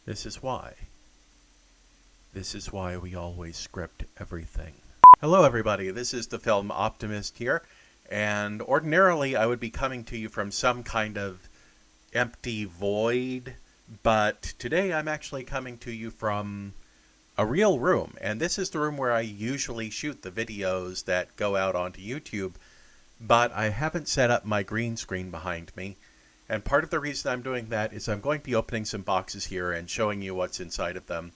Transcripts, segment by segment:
This is why. This is why we always script everything. Hello everybody, this is the Film Optimist here, and ordinarily I would be coming to you from some kind of empty void, but today I'm actually coming to you from a real room, and this is the room where I usually shoot the videos that go out onto YouTube, but I haven't set up my green screen behind me. And part of the reason I'm doing that is I'm going to be opening some boxes here and showing you what's inside of them.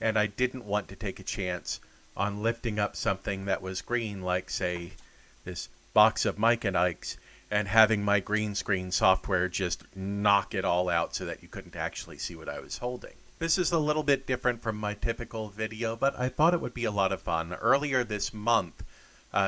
And I didn't want to take a chance on lifting up something that was green, like, say, this box of Mike and Ike's, and having my green screen software just knock it all out so that you couldn't actually see what I was holding. This is a little bit different from my typical video, but I thought it would be a lot of fun. Earlier this month,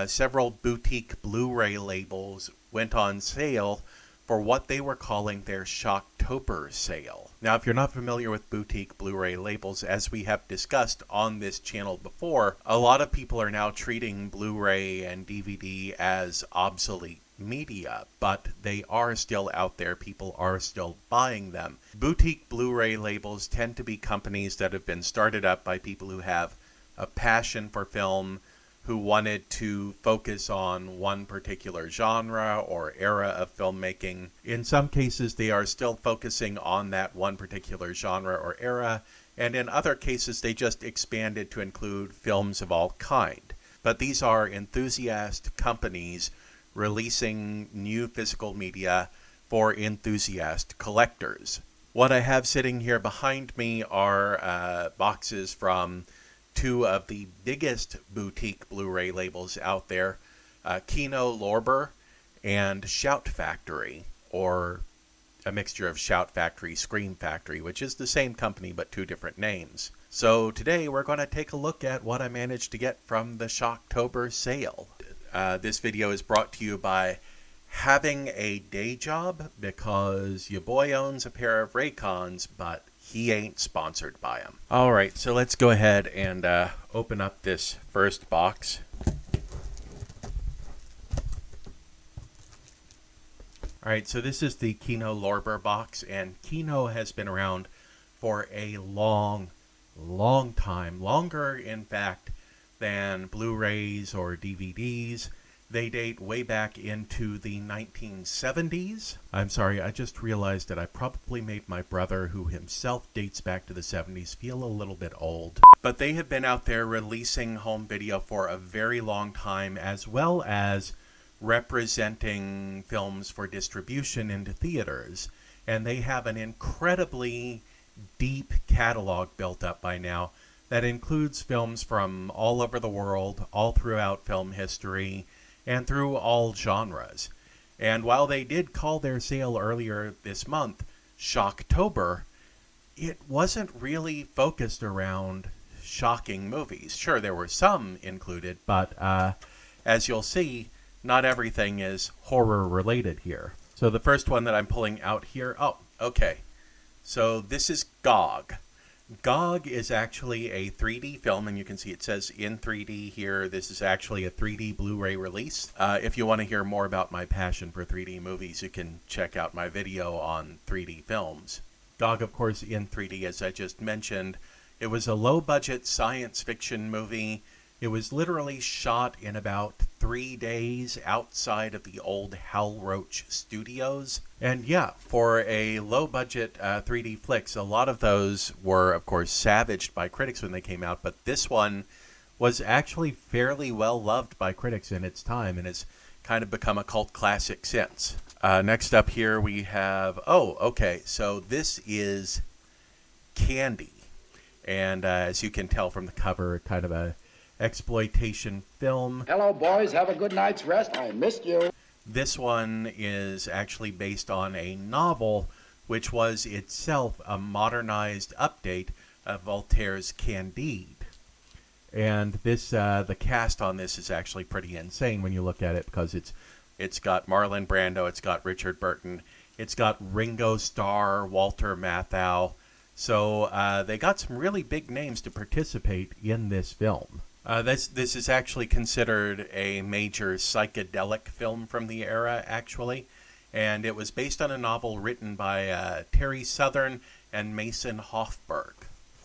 several boutique Blu-ray labels went on sale for what they were calling their SHOCKtober sale. Now, if you're not familiar with boutique Blu-ray labels, as we have discussed on this channel before, a lot of people are now treating Blu-ray and DVD as obsolete media, but they are still out there. People are still buying them. Boutique Blu-ray labels tend to be companies that have been started up by people who have a passion for film, who wanted to focus on one particular genre or era of filmmaking. In some cases, they are still focusing on that one particular genre or era, and in other cases, they just expanded to include films of all kind. But these are enthusiast companies releasing new physical media for enthusiast collectors. What I have sitting here behind me are boxes from two of the biggest boutique Blu-ray labels out there, Kino, Lorber, and Shout Factory, or a mixture of Shout Factory, Scream Factory, which is the same company but two different names. So today we're going to take a look at what I managed to get from the SHOCKtober sale. This video is brought to you by having a day job, because your boy owns a pair of Raycons, but he ain't sponsored by them. Alright, so let's go ahead and open up this first box. Alright, so this is the Kino Lorber box, and Kino has been around for a long time. Longer, in fact, than Blu-rays or DVDs. They date way back into the 1970s. I'm sorry, I just realized that I probably made my brother, who himself dates back to the 70s, feel a little bit old. But they have been out there releasing home video for a very long time, as well as representing films for distribution into theaters. And they have an incredibly deep catalog built up by now that includes films from all over the world, all throughout film history, and through all genres. And while they did call their sale earlier this month SHOCKtober, it wasn't really focused around shocking movies. Sure, there were some included, but as you'll see, not everything is horror related here. So the first one that I'm pulling out here, oh, okay. So this is Gog. Gog is actually a 3D film, and you can see it says in 3D here. This is actually a 3D Blu-ray release. If you want to hear more about my passion for 3D movies, you can check out my video on 3D films. Gog, of course, in 3D, as I just mentioned. It was a low-budget science fiction movie. It was literally shot in about 3 days outside of the old Hal Roach studios. And yeah, for a low-budget 3D flicks, a lot of those were, of course, savaged by critics when they came out, but this one was actually fairly well-loved by critics in its time, and has kind of become a cult classic since. Next up here we have, oh, okay, so this is Candy. And as you can tell from the cover, kind of a exploitation film. Hello, boys. Have a good night's rest. I missed you. This one is actually based on a novel, which was itself a modernized update of Voltaire's Candide. And this, the cast on this is actually pretty insane when you look at it, because it's got Marlon Brando, it's got Richard Burton, it's got Ringo Starr, Walter Matthau. So they got some really big names to participate in this film. This is actually considered a major psychedelic film from the era, actually. And it was based on a novel written by Terry Southern and Mason Hofberg.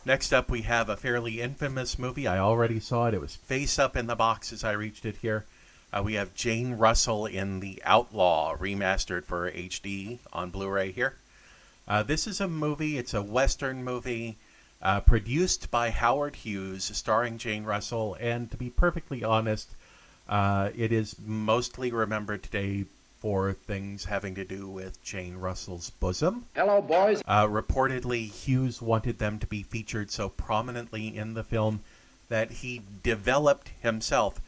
Next up, we have a fairly infamous movie. I already saw it. It was face up in the box as I reached it here. We have Jane Russell in The Outlaw, remastered for HD on Blu-ray here. This is a movie. It's a Western movie produced by Howard Hughes, starring Jane Russell. And to be perfectly honest, it is mostly remembered today for things having to do with Jane Russell's bosom. Hello, boys. Reportedly, Hughes wanted them to be featured so prominently in the film that he developed himself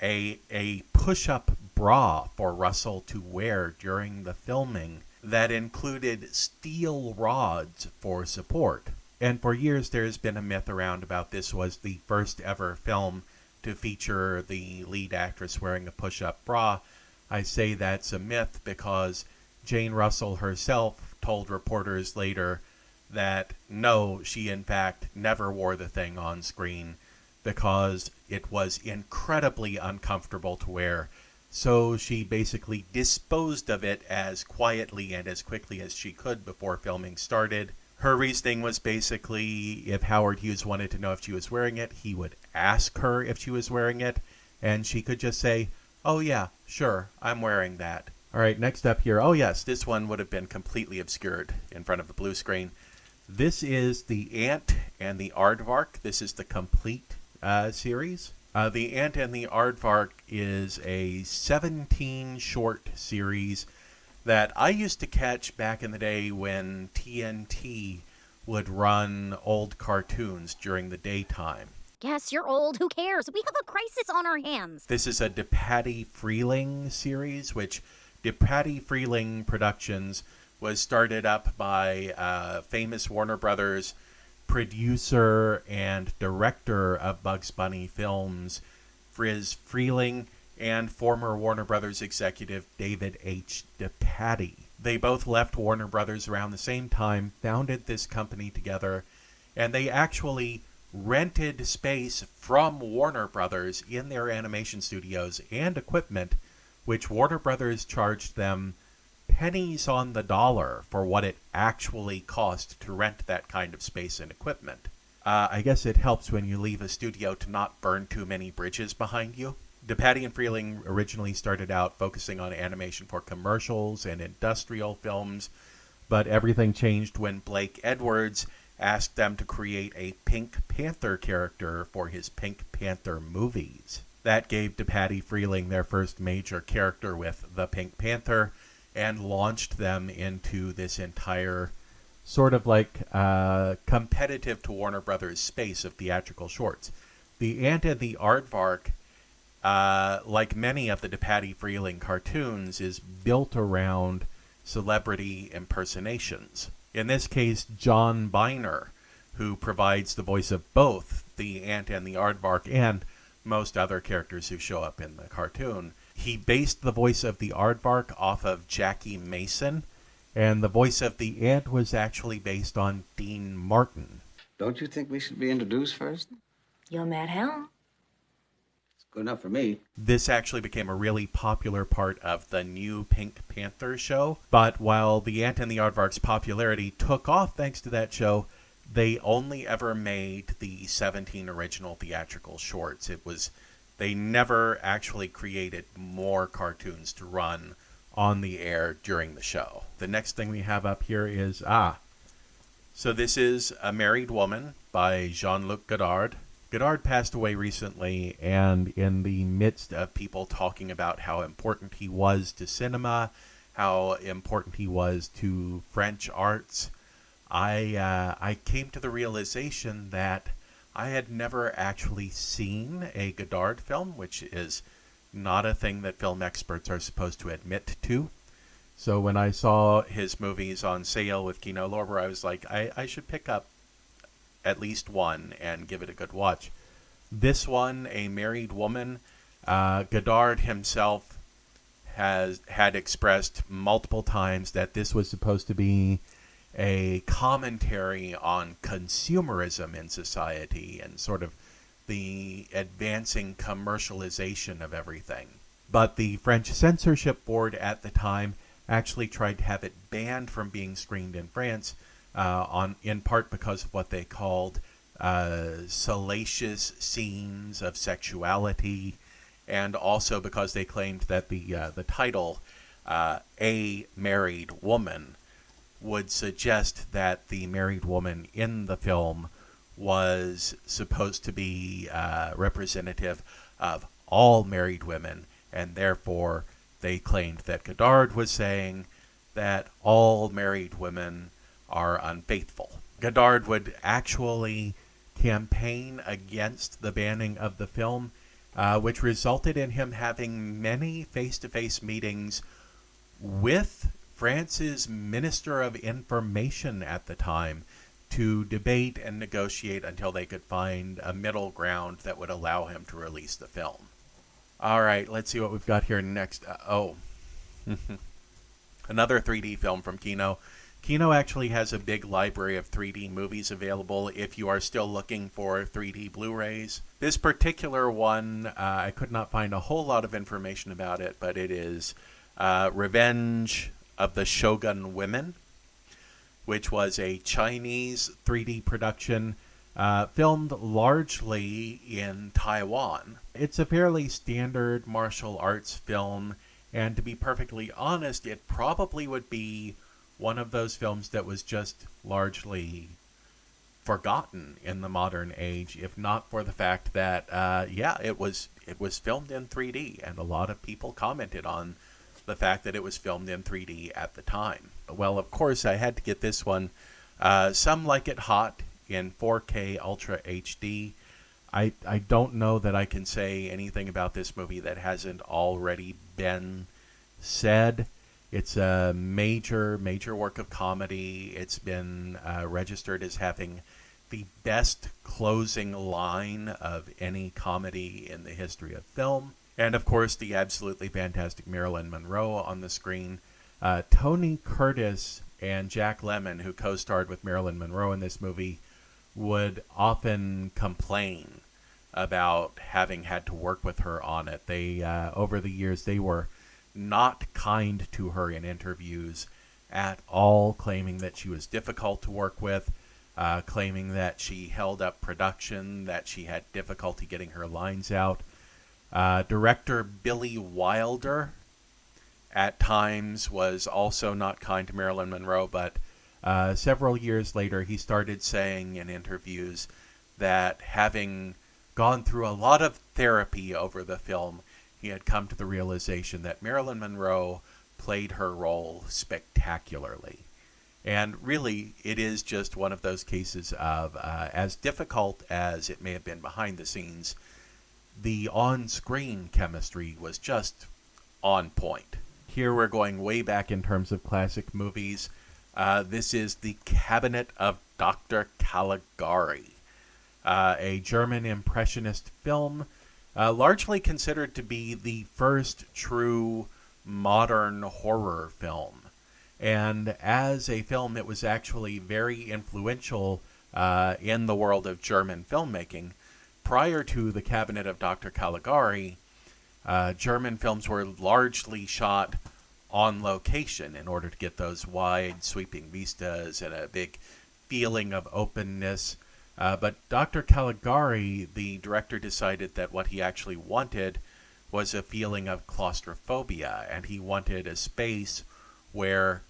a push-up bra for Russell to wear during the filming that included steel rods for support. And for years there's been a myth around about this was the first ever film to feature the lead actress wearing a push-up bra. I say that's a myth because Jane Russell herself told reporters later that no, she in fact never wore the thing on screen because it was incredibly uncomfortable to wear. So she basically disposed of it as quietly and as quickly as she could before filming started. Her reasoning was basically if Howard Hughes wanted to know if she was wearing it, he would ask her if she was wearing it, and she could just say, "Oh yeah, sure, I'm wearing that." All right, next up here. Oh yes, this one would have been completely obscured in front of the blue screen. This is The Ant and the Aardvark. This is the complete series. The Ant and the Aardvark is a 17-short series that I used to catch back in the day when TNT would run old cartoons during the daytime. Yes, you're old. Who cares? We have a crisis on our hands. This is a DePatie Freeling series, which DePatie Freeling Productions was started up by famous Warner Brothers producer and director of Bugs Bunny films, Friz Freeling, and former Warner Brothers executive David H. DePatie. They both left Warner Brothers around the same time, founded this company together, and they actually rented space from Warner Brothers in their animation studios and equipment, which Warner Brothers charged them pennies on the dollar for what it actually cost to rent that kind of space and equipment. I guess it helps when you leave a studio to not burn too many bridges behind you. DePatie and Freeling originally started out focusing on animation for commercials and industrial films, but everything changed when Blake Edwards asked them to create a Pink Panther character for his Pink Panther movies. That gave DePatie Freeling their first major character with the Pink Panther and launched them into this entire sort of like competitive to Warner Brothers space of theatrical shorts. The Ant and the Aardvark, like many of the DePatie Freeling cartoons, is built around celebrity impersonations. In this case, John Biner, who provides the voice of both the Ant and the Aardvark and most other characters who show up in the cartoon. He based the voice of the Aardvark off of Jackie Mason, and the voice of the Ant was actually based on Dean Martin. Don't you think we should be introduced first? You're mad hell. It's good enough for me. This actually became a really popular part of the new Pink Panther show, but while the Ant and the Aardvark's popularity took off thanks to that show, they only ever made the 17 original theatrical shorts. They never actually created more cartoons to run on the air during the show. The next thing we have up here is, so this is A Married Woman by Jean-Luc Godard. Godard passed away recently, and in the midst of people talking about how important he was to cinema, how important he was to French arts, I came to the realization that I had never actually seen a Godard film, which is not a thing that film experts are supposed to admit to. So when I saw his movies on sale with Kino Lorber, I was like, I should pick up at least one and give it a good watch. This one, A Married Woman, Godard himself had expressed multiple times that this was supposed to be a commentary on consumerism in society and sort of the advancing commercialization of everything. But the French censorship board at the time actually tried to have it banned from being screened in France in part because of what they called salacious scenes of sexuality, and also because they claimed that the title, A Married Woman, would suggest that the married woman in the film was supposed to be representative of all married women, and therefore they claimed that Godard was saying that all married women are unfaithful. Godard would actually campaign against the banning of the film, which resulted in him having many face-to-face meetings with France's Minister of Information at the time to debate and negotiate until they could find a middle ground that would allow him to release the film. All right, let's see what we've got here next. Another 3D film from Kino. Kino actually has a big library of 3D movies available if you are still looking for 3D Blu-rays. This particular one, I could not find a whole lot of information about it, but it is Revenge of the Shogun Women, which was a Chinese 3D production filmed largely in Taiwan. It's a fairly standard martial arts film, and to be perfectly honest, it probably would be one of those films that was just largely forgotten in the modern age, if not for the fact that, it was filmed in 3D, and a lot of people commented on the fact that it was filmed in 3D at the time. Well, of course, I had to get this one. Some like it hot in 4K Ultra HD. I don't know that I can say anything about this movie that hasn't already been said. It's a major work of comedy. It's been registered as having the best closing line of any comedy in the history of film. And of course, the absolutely fantastic Marilyn Monroe on the screen. Tony Curtis and Jack Lemmon, who co-starred with Marilyn Monroe in this movie, would often complain about having had to work with her on it. They, over the years, they were not kind to her in interviews at all, claiming that she was difficult to work with, claiming that she held up production, that she had difficulty getting her lines out. Director Billy Wilder at times was also not kind to Marilyn Monroe, but several years later he started saying in interviews that having gone through a lot of therapy over the film, he had come to the realization that Marilyn Monroe played her role spectacularly. And really, it is just one of those cases of, as difficult as it may have been behind the scenes, the on-screen chemistry was just on point. Here we're going way back in terms of classic movies. This is The Cabinet of Dr. Caligari, a German impressionist film, largely considered to be the first true modern horror film. And as a film, it was actually very influential in the world of German filmmaking. Prior to The Cabinet of Dr. Caligari, German films were largely shot on location in order to get those wide, sweeping vistas and a big feeling of openness. But Dr. Caligari, the director, decided that what he actually wanted was a feeling of claustrophobia, and he wanted a space where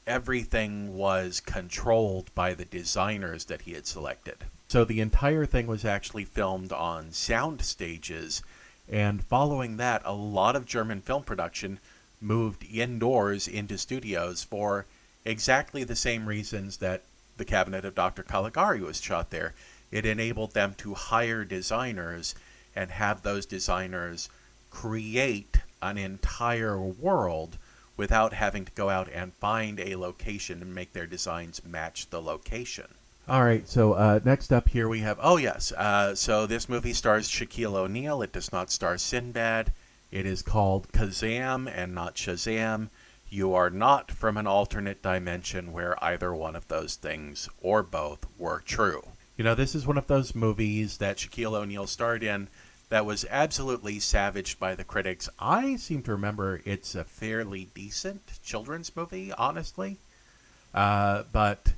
everything was controlled by the designers that he had selected. So the entire thing was actually filmed on sound stages, and following that, a lot of German film production moved indoors into studios for exactly the same reasons that The Cabinet of Dr. Caligari was shot there. It enabled them to hire designers and have those designers create an entire world without having to go out and find a location and make their designs match the location. All right, so next up here we have, so this movie stars Shaquille O'Neal. It does not star Sinbad. It is called Kazam and not Shazam. You are not from an alternate dimension where either one of those things or both were true. You know, this is one of those movies that Shaquille O'Neal starred in that was absolutely savaged by the critics. I seem to remember it's a fairly decent children's movie, honestly. But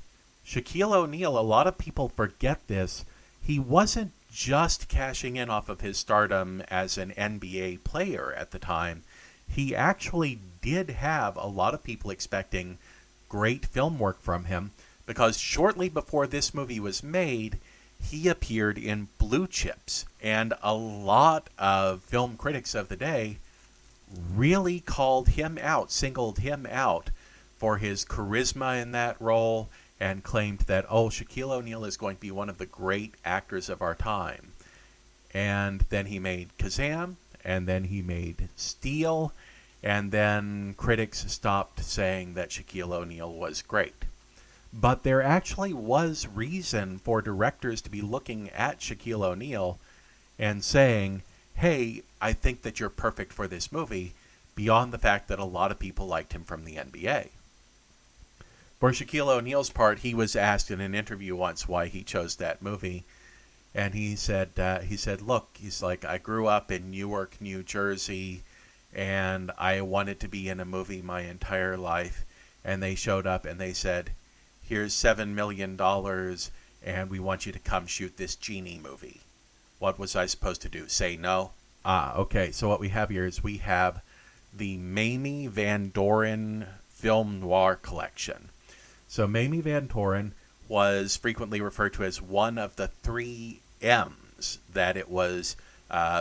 Shaquille O'Neal, a lot of people forget this, he wasn't just cashing in off of his stardom as an NBA player at the time. He actually did have a lot of people expecting great film work from him, because shortly before this movie was made, he appeared in Blue Chips, and a lot of film critics of the day really called him out, singled him out for his charisma in that role, and claimed that, oh, Shaquille O'Neal is going to be one of the great actors of our time. And then he made Kazam, and then he made Steel, and then critics stopped saying that Shaquille O'Neal was great. But there actually was reason for directors to be looking at Shaquille O'Neal and saying, hey, I think that you're perfect for this movie, beyond the fact that a lot of people liked him from the NBA. For Shaquille O'Neal's part, he was asked in an interview once why he chose that movie. And he said, look, he's like, I grew up in Newark, New Jersey, and I wanted to be in a movie my entire life. And they showed up and they said, here's $7 million, and we want you to come shoot this Genie movie. What was I supposed to do? Say no? Okay, so what we have here is we have the Mamie Van Doren Film Noir Collection. So Mamie Van Doren was frequently referred to as one of the 3 M's, that it was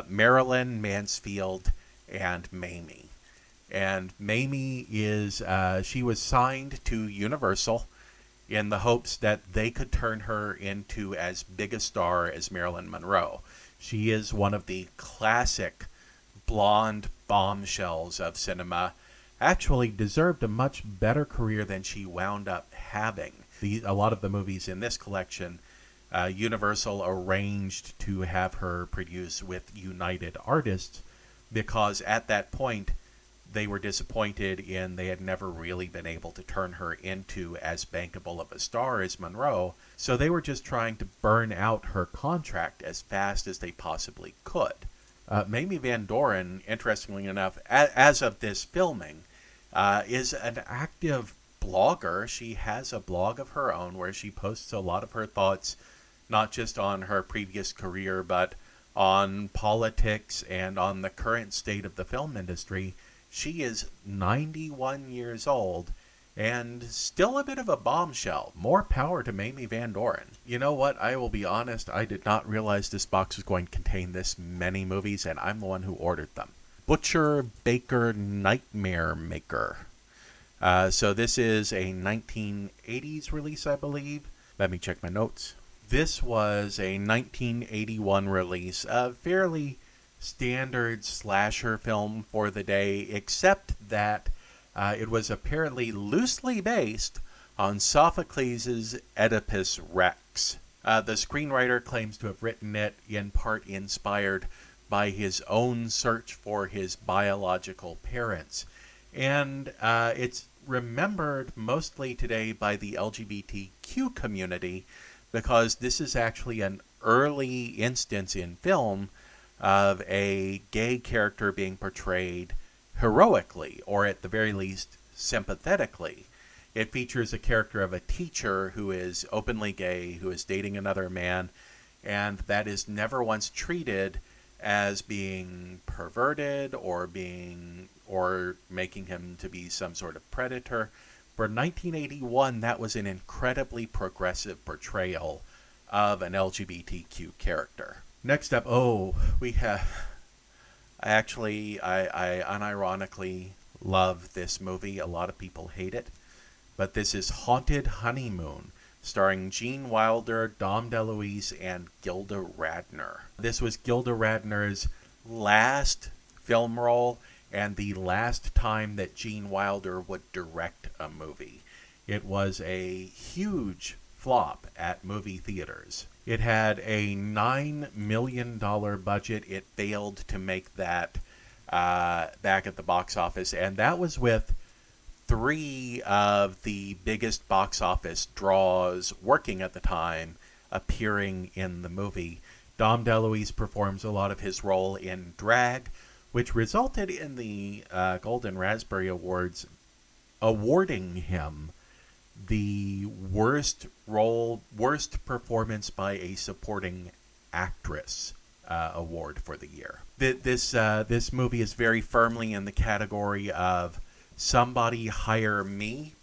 Marilyn, Mansfield, and Mamie. And Mamie is, she was signed to Universal in the hopes that they could turn her into as big a star as Marilyn Monroe. She is one of the classic blonde bombshells of cinema. Actually deserved a much better career than she wound up having. A lot of the movies in this collection, Universal arranged to have her produce with United Artists, because at that point they were disappointed in they had never really been able to turn her into as bankable of a star as Monroe, so they were just trying to burn out her contract as fast as they possibly could. Mamie Van Doren, interestingly enough, as of this filming, is an active blogger. She has a blog of her own where she posts a lot of her thoughts, not just on her previous career, but on politics and on the current state of the film industry. She is 91 years old and still a bit of a bombshell. More power to Mamie Van Doren. You know what? I will be honest. I did not realize this box was going to contain this many movies, and I'm the one who ordered them. Butcher Baker Nightmare Maker. So this is a 1980s release, I believe. Let me check my notes. This was a 1981 release, a fairly standard slasher film for the day, except that it was apparently loosely based on Sophocles' Oedipus Rex. The screenwriter claims to have written it in part inspired by his own search for his biological parents. And it's remembered mostly today by the LGBTQ community because this is actually an early instance in film of a gay character being portrayed heroically, or at the very least sympathetically. It features a character of a teacher who is openly gay, who is dating another man, and that is never once treated as being perverted or making him to be some sort of predator. For 1981, that was an incredibly progressive portrayal of an LGBTQ character. Next up, we have... I unironically love this movie. A lot of people hate it. But this is Haunted Honeymoon, starring Gene Wilder, Dom DeLuise, and Gilda Radner. This was Gilda Radner's last film role and the last time that Gene Wilder would direct a movie. It was a huge flop at movie theaters. It had a $9 million budget. It failed to make that back at the box office, and that was with 3 of the biggest box office draws working at the time appearing in the movie. Dom DeLuise performs a lot of his role in drag, which resulted in the Golden Raspberry Awards awarding him the worst performance by a supporting actress award for the year. This movie is very firmly in the category of somebody hire me,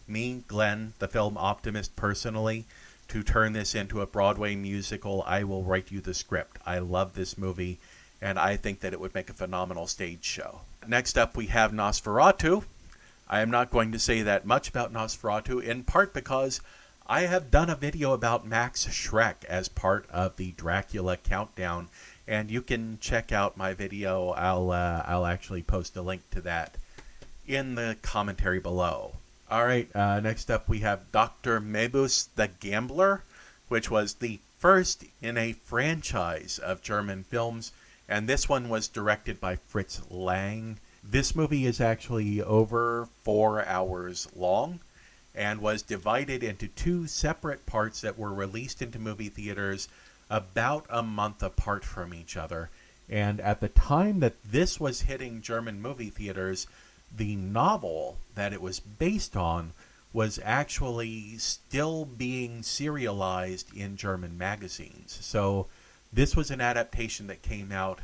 Glenn, the film optimist personally, to turn this into a Broadway musical. I will write you the script. I love this movie, and I think that it would make a phenomenal stage show. Next up, we have Nosferatu. I am not going to say that much about Nosferatu, in part because I have done a video about Max Schreck as part of the Dracula Countdown, and you can check out my video. I'll actually post a link to that in the commentary below. All right, next up we have Dr. Mebus the Gambler, which was the first in a franchise of German films, and this one was directed by Fritz Lang. This movie is actually over 4 hours long and was divided into 2 separate parts that were released into movie theaters about a month apart from each other. And at the time that this was hitting German movie theaters, the novel that it was based on was actually still being serialized in German magazines. So this was an adaptation that came out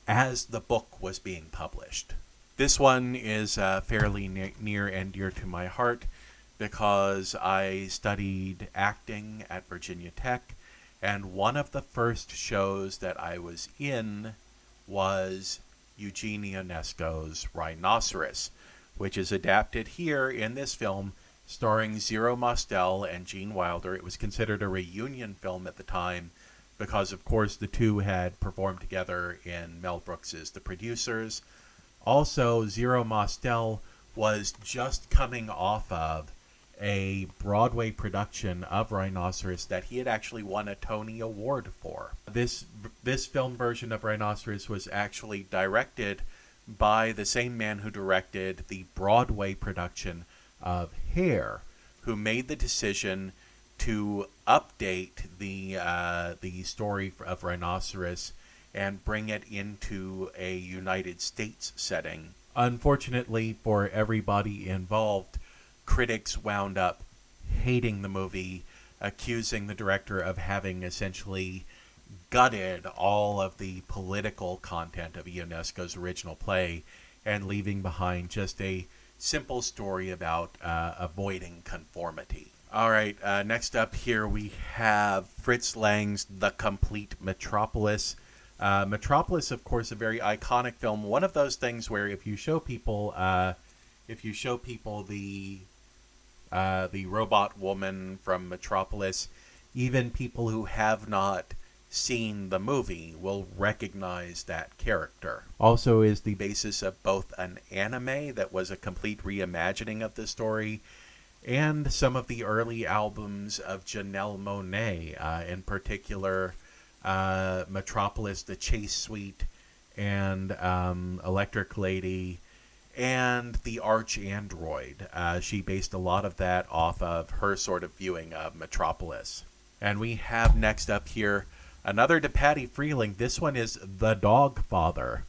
as the book was being published. This one is fairly near and dear to my heart because I studied acting at Virginia Tech, and one of the first shows that I was in was Eugene Ionesco's Rhinoceros, which is adapted here in this film, starring Zero Mostel and Gene Wilder. It was considered a reunion film at the time because, of course, the two had performed together in Mel Brooks's The Producers. Also, Zero Mostel was just coming off of a Broadway production of Rhinoceros that he had actually won a Tony Award for. This film version of Rhinoceros was actually directed by the same man who directed the Broadway production of Hair, who made the decision to update the story of Rhinoceros and bring it into a United States setting. Unfortunately for everybody involved, critics wound up hating the movie, accusing the director of having essentially gutted all of the political content of Ionesco's original play and leaving behind just a simple story about avoiding conformity. All right, next up here we have Fritz Lang's The Complete Metropolis. Metropolis, of course, a very iconic film. One of those things where if you show people the robot woman from Metropolis, even people who have not seen the movie will recognize that character. Also is the basis of both an anime that was a complete reimagining of the story and some of the early albums of Janelle Monáe, in particular Metropolis, The Chase Suite, and Electric Lady, and The Arch Android. She based a lot of that off of her sort of viewing of Metropolis. And we have next up here another to Patty Freeling. This one is The Dog Father.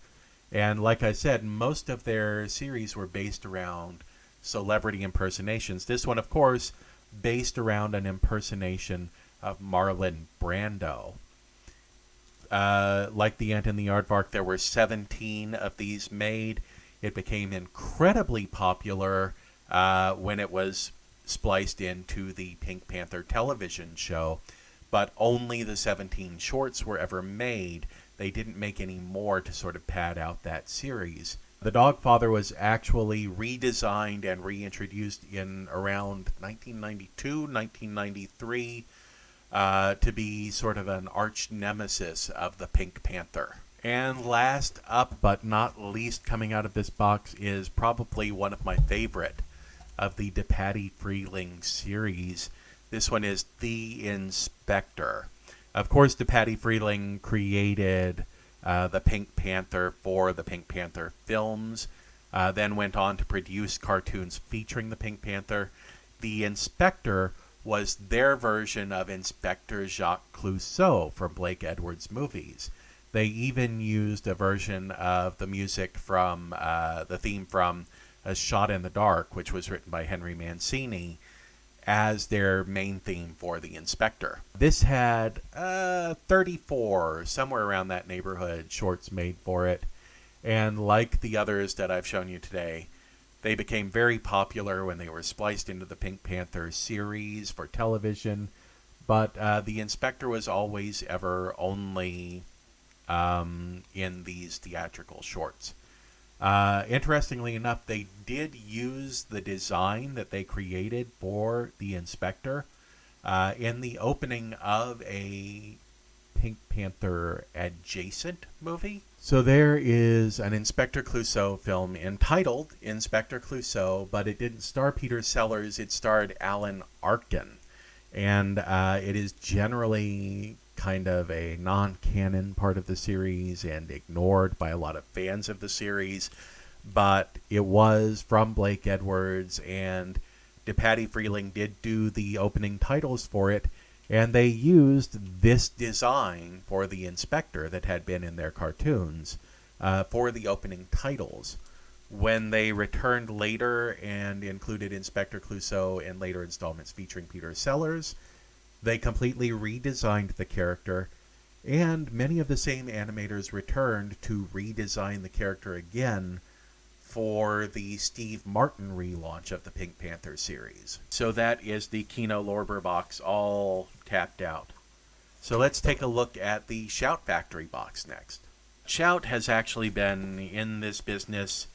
And like I said, most of their series were based around celebrity impersonations. This one, of course, based around an impersonation of Marlon Brando. Like The Ant and the Aardvark, there were 17 of these made. It became incredibly popular when it was spliced into the Pink Panther television show, but only the 17 shorts were ever made. They didn't make any more to sort of pad out that series. The Dogfather was actually redesigned and reintroduced in around 1992, 1993, to be sort of an arch nemesis of the Pink Panther. And last up but not least coming out of this box is probably one of my favorite of the DePatty Freeling series. This one is The Inspector. Of course, DePatty Freeling created the Pink Panther for the Pink Panther films, then went on to produce cartoons featuring the Pink Panther. The Inspector was their version of Inspector Jacques Clouseau from Blake Edwards movies. They even used a version of the music from the theme from A Shot in the Dark, which was written by Henry Mancini, as their main theme for the Inspector. This had 34, somewhere around that neighborhood, shorts made for it. And like the others that I've shown you today, they became very popular when they were spliced into the Pink Panther series for television. But the Inspector was always ever only in these theatrical shorts. Interestingly enough, they did use the design that they created for the Inspector in the opening of a Pink Panther adjacent movie. So there is an Inspector Clouseau film entitled Inspector Clouseau, but it didn't star Peter Sellers, it starred Alan Arkin. And it is generally kind of a non-canon part of the series and ignored by a lot of fans of the series. But it was from Blake Edwards, and DePatie Freeling did do the opening titles for it, and they used this design for the Inspector that had been in their cartoons for the opening titles. When they returned later and included Inspector Clouseau in later installments featuring Peter Sellers, they completely redesigned the character, and many of the same animators returned to redesign the character again for the Steve Martin relaunch of the Pink Panther series. So that is the Kino Lorber box all tapped out. So let's take a look at the Shout Factory box next. Shout has actually been in this business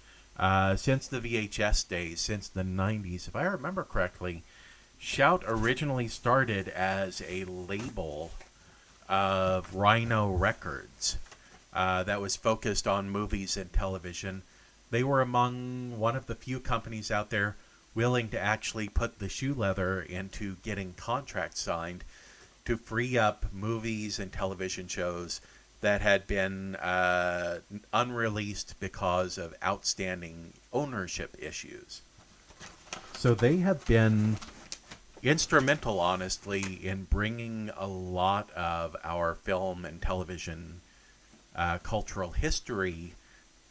since the VHS days, since the 90s. If I remember correctly, Shout originally started as a label of Rhino Records that was focused on movies and television. They were among one of the few companies out there willing to actually put the shoe leather into getting contracts signed to free up movies and television shows that had been unreleased because of outstanding ownership issues. So they have been instrumental, honestly, in bringing a lot of our film and television cultural history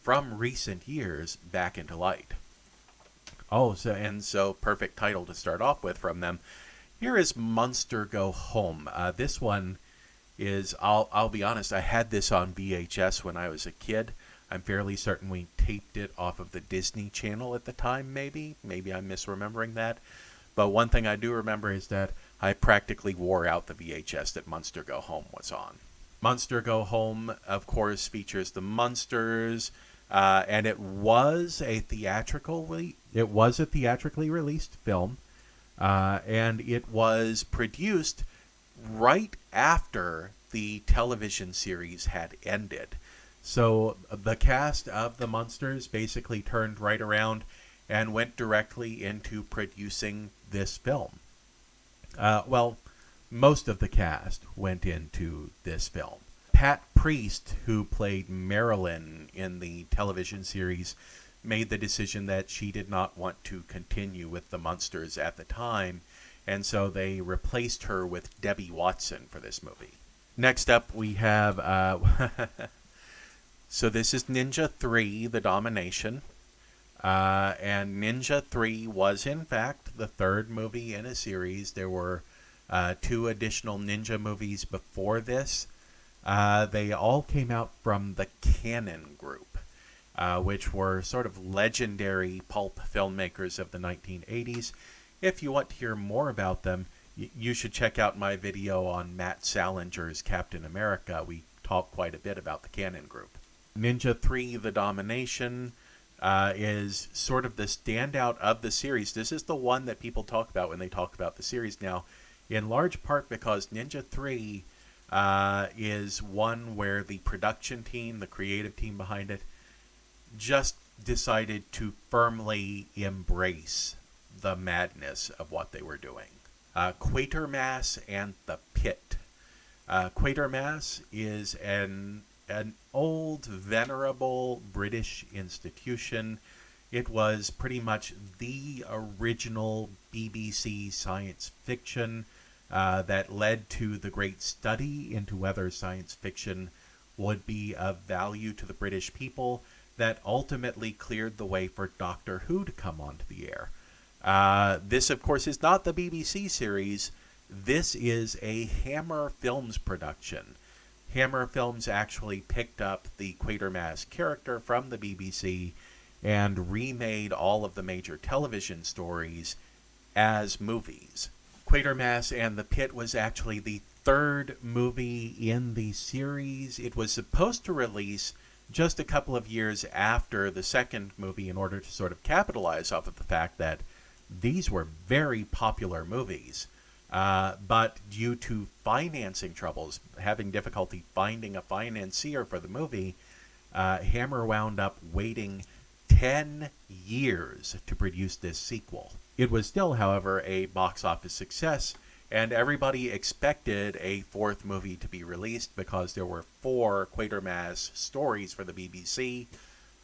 from recent years back into light. Oh, so perfect title to start off with from them. Here is Monster Go Home. This one is, I'll be honest, I had this on VHS when I was a kid. I'm fairly certain we taped it off of the Disney Channel at the time, maybe. Maybe I'm misremembering that. But one thing I do remember is that I practically wore out the VHS that Monster Go Home was on. Monster Go Home, of course, features the Munsters, and it was a theatrically released film, and it was produced right after the television series had ended. So the cast of the Munsters basically turned right around and went directly into producing this film. Well, most of the cast went into this film. Pat Priest, who played Marilyn in the television series, made the decision that she did not want to continue with the Munsters at the time, and so they replaced her with Debbie Watson for this movie. Next up, we have... so this is Ninja 3, The Domination. And Ninja 3 was, in fact, the third movie in a series. There were 2 additional Ninja movies before this. They all came out from the Canon Group, which were sort of legendary pulp filmmakers of the 1980s. If you want to hear more about them, you should check out my video on Matt Salinger's Captain America. We talk quite a bit about the Canon Group. Ninja 3, The Domination, is sort of the standout of the series. This is the one that people talk about when they talk about the series now, in large part because Ninja 3 is one where the production team, the creative team behind it, just decided to firmly embrace the madness of what they were doing. Quatermass and the Pit. Quatermass is an old, venerable British institution. It was pretty much the original BBC science fiction that led to the great study into whether science fiction would be of value to the British people, that ultimately cleared the way for Doctor Who to come onto the air. This, of course, is not the BBC series. This is a Hammer Films production. Hammer Films actually picked up the Quatermass character from the BBC and remade all of the major television stories as movies. Quatermass and the Pit was actually the third movie in the series. It was supposed to release just a couple of years after the second movie in order to sort of capitalize off of the fact that these were very popular movies. But due to financing troubles, having difficulty finding a financier for the movie, Hammer wound up waiting 10 years to produce this sequel. It was still, however, a box office success, and everybody expected a fourth movie to be released because there were 4 Quatermass stories for the BBC.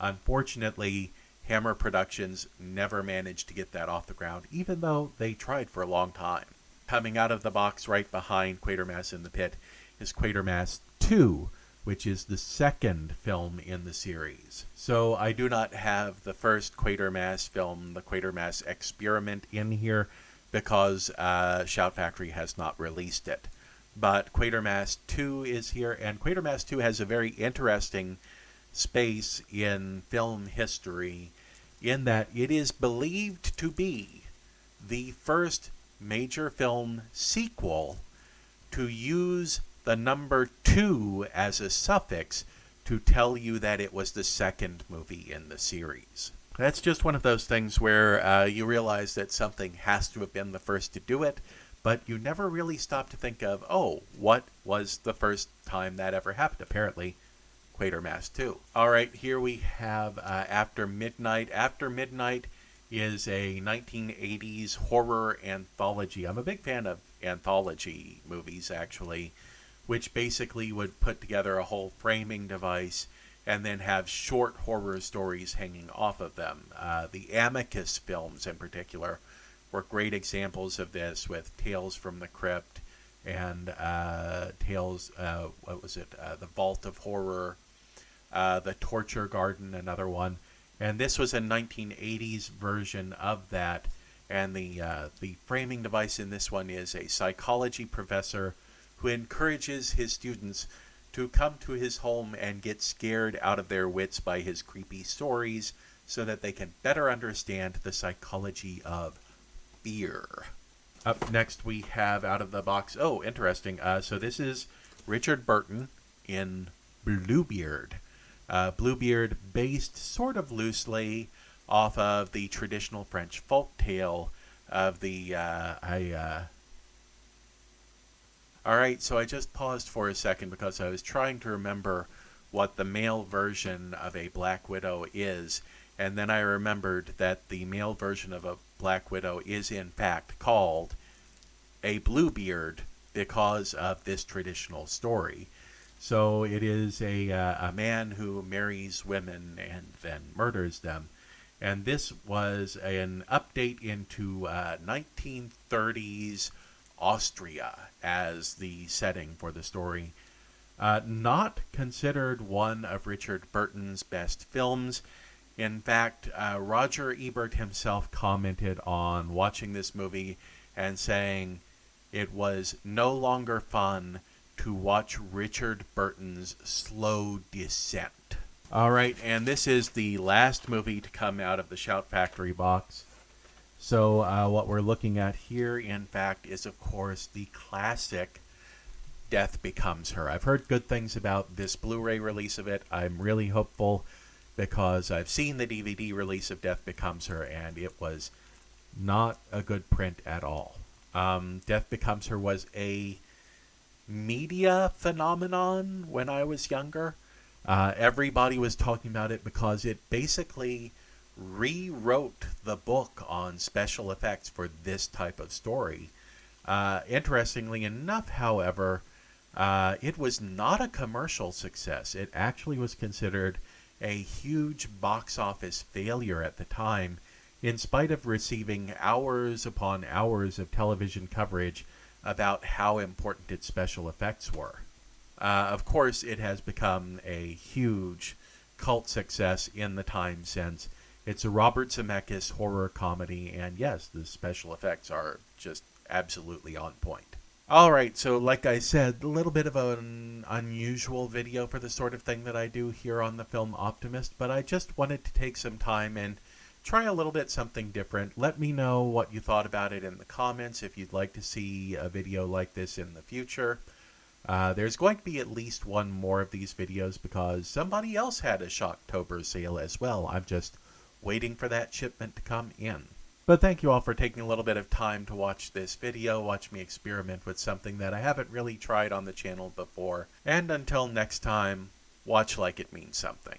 Unfortunately, Hammer Productions never managed to get that off the ground, even though they tried for a long time. Coming out of the box right behind Quatermass in the Pit is Quatermass 2, which is the second film in the series. So I do not have the first Quatermass film, the Quatermass Experiment, in here because Shout Factory has not released it. But Quatermass 2 is here, and Quatermass 2 has a very interesting space in film history in that it is believed to be the first major film sequel to use the number 2 as a suffix to tell you that it was the second movie in the series. That's just one of those things where you realize that something has to have been the first to do it, but you never really stop to think of, oh, what was the first time that ever happened? Apparently, Quatermass 2. All right, here we have After Midnight. After Midnight is a 1980s horror anthology. I'm a big fan of anthology movies, actually, which basically would put together a whole framing device and then have short horror stories hanging off of them. The Amicus films, in particular, were great examples of this, with Tales from the Crypt and Tales, The Vault of Horror, The Torture Garden, another one. And this was a 1980s version of that. And the framing device in this one is a psychology professor who encourages his students to come to his home and get scared out of their wits by his creepy stories so that they can better understand the psychology of fear. Up next we have out of the box, oh, interesting. So this is Richard Burton in Bluebeard. Bluebeard based sort of loosely off of the traditional French folk tale of the... Alright, so I just paused for a second because I was trying to remember what the male version of a Black Widow is, and then I remembered that the male version of a Black Widow is in fact called a Bluebeard because of this traditional story. So it is a man who marries women and then murders them. And this was an update into 1930s Austria as the setting for the story. Not considered one of Richard Burton's best films. In fact, Roger Ebert himself commented on watching this movie and saying it was no longer fun to watch Richard Burton's slow descent. Alright, and this is the last movie to come out of the Shout Factory box. So what we're looking at here, in fact, is, of course, the classic Death Becomes Her. I've heard good things about this Blu-ray release of it. I'm really hopeful because I've seen the DVD release of Death Becomes Her, and it was not a good print at all. Death Becomes Her was a media phenomenon when I was younger. Everybody was talking about it because it basically rewrote the book on special effects for this type of story. Interestingly enough, however, it was not a commercial success. It actually was considered a huge box office failure at the time, in spite of receiving hours upon hours of television coverage about how important its special effects were. Of course, it has become a huge cult success in the time since, It's a Robert Zemeckis horror comedy, and yes, the special effects are just absolutely on point. Alright, so like I said, a little bit of an unusual video for the sort of thing that I do here on the Film Optimist, but I just wanted to take some time and try a little bit something different. Let me know what you thought about it in the comments if you'd like to see a video like this in the future. There's going to be at least one more of these videos because somebody else had a Shocktober sale as well. I'm just waiting for that shipment to come in. But thank you all for taking a little bit of time to watch this video, watch me experiment with something that I haven't really tried on the channel before. And until next time, watch like it means something.